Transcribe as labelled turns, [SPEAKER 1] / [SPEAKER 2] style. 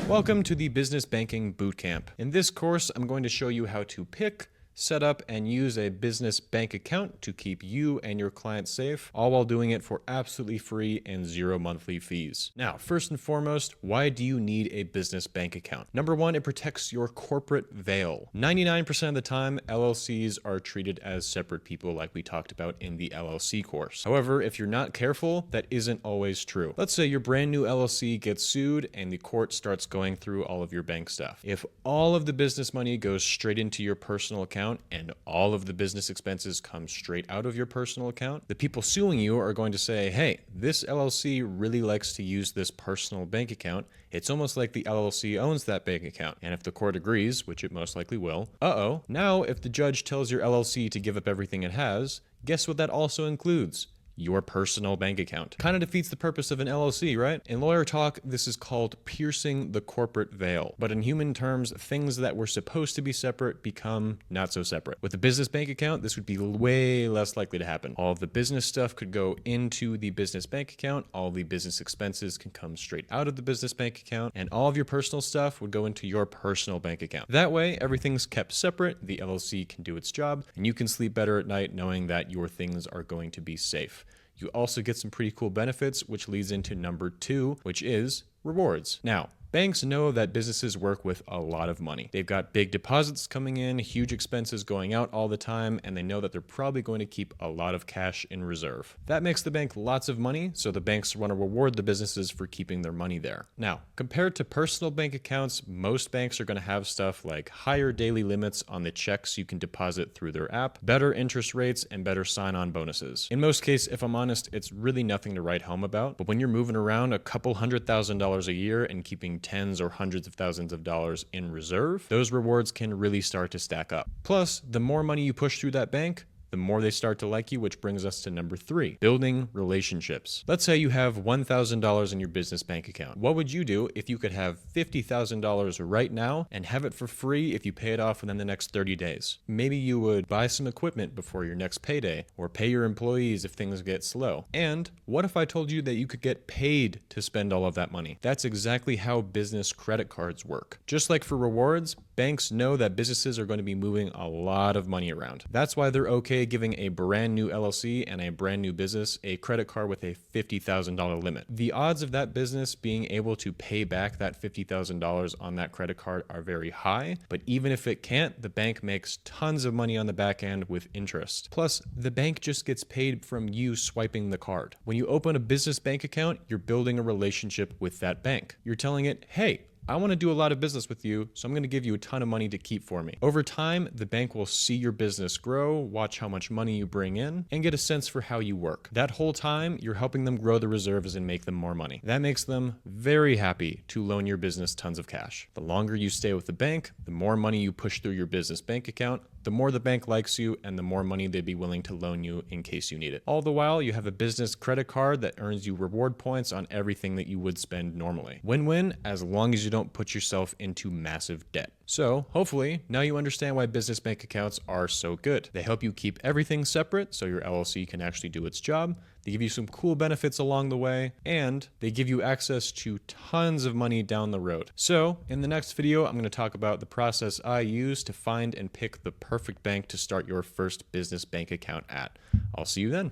[SPEAKER 1] Welcome to the Business Banking Bootcamp. In this course, I'm going to show you how to pick, set up, and use a business bank account to keep you and your clients safe, all while doing it for absolutely free and zero monthly fees. Now, first and foremost, why do you need a business bank account? Number one, it protects your corporate veil. 99% of the time, LLCs are treated as separate people like we talked about in the LLC course. However, if you're not careful, that isn't always true. Let's say your brand new LLC gets sued and the court starts going through all of your bank stuff. If all of the business money goes straight into your personal account and all of the business expenses come straight out of your personal account, the people suing you are going to say, hey, this LLC really likes to use this personal bank account. It's almost like the LLC owns that bank account. And if the court agrees, which it most likely will, now if the judge tells your LLC to give up everything it has, guess what that also includes? Your personal bank account. Kind of defeats the purpose of an LLC, right? In lawyer talk, this is called piercing the corporate veil. But in human terms, things that were supposed to be separate become not so separate. With a business bank account, this would be way less likely to happen. All of the business stuff could go into the business bank account, all the business expenses can come straight out of the business bank account, and all of your personal stuff would go into your personal bank account. That way, everything's kept separate, the LLC can do its job, and you can sleep better at night knowing that your things are going to be safe. You also get some pretty cool benefits, which leads into number two, which is rewards. Now, banks know that businesses work with a lot of money. They've got big deposits coming in, huge expenses going out all the time, and they know that they're probably going to keep a lot of cash in reserve. That makes the bank lots of money, so the banks want to reward the businesses for keeping their money there. Now, compared to personal bank accounts, most banks are going to have stuff like higher daily limits on the checks you can deposit through their app, better interest rates, and better sign-on bonuses. In most cases, if I'm honest, it's really nothing to write home about, but when you're moving around a couple $100,000 a year and keeping tens or hundreds of thousands of dollars in reserve, those rewards can really start to stack up. Plus, the more money you push through that bank, the more they start to like you, which brings us to number three, building relationships. Let's say you have $1,000 in your business bank account. What would you do if you could have $50,000 right now and have it for free if you pay it off within the next 30 days? Maybe you would buy some equipment before your next payday or pay your employees if things get slow. And what if I told you that you could get paid to spend all of that money? That's exactly how business credit cards work. Just like for rewards, banks know that businesses are going to be moving a lot of money around. That's why they're okay giving a brand new LLC and a brand new business a credit card with a $50,000 limit. The odds of that business being able to pay back that $50,000 on that credit card are very high, but even if it can't, the bank makes tons of money on the back end with interest. Plus, the bank just gets paid from you swiping the card. When you open a business bank account, you're building a relationship with that bank. You're telling it, hey, I want to do a lot of business with you, so I'm going to give you a ton of money to keep for me. Over time, the bank will see your business grow, watch how much money you bring in, and get a sense for how you work. That whole time, you're helping them grow the reserves and make them more money. That makes them very happy to loan your business tons of cash. The longer you stay with the bank, the more money you push through your business bank account, the more the bank likes you and the more money they'd be willing to loan you in case you need it. All the while, you have a business credit card that earns you reward points on everything that you would spend normally. Win-win, as long as you don't put yourself into massive debt. So hopefully now you understand why business bank accounts are so good. They help you keep everything separate so your LLC can actually do its job. They give you some cool benefits along the way, and they give you access to tons of money down the road. So in the next video, I'm going to talk about the process I use to find and pick the perfect bank to start your first business bank account at. I'll see you then.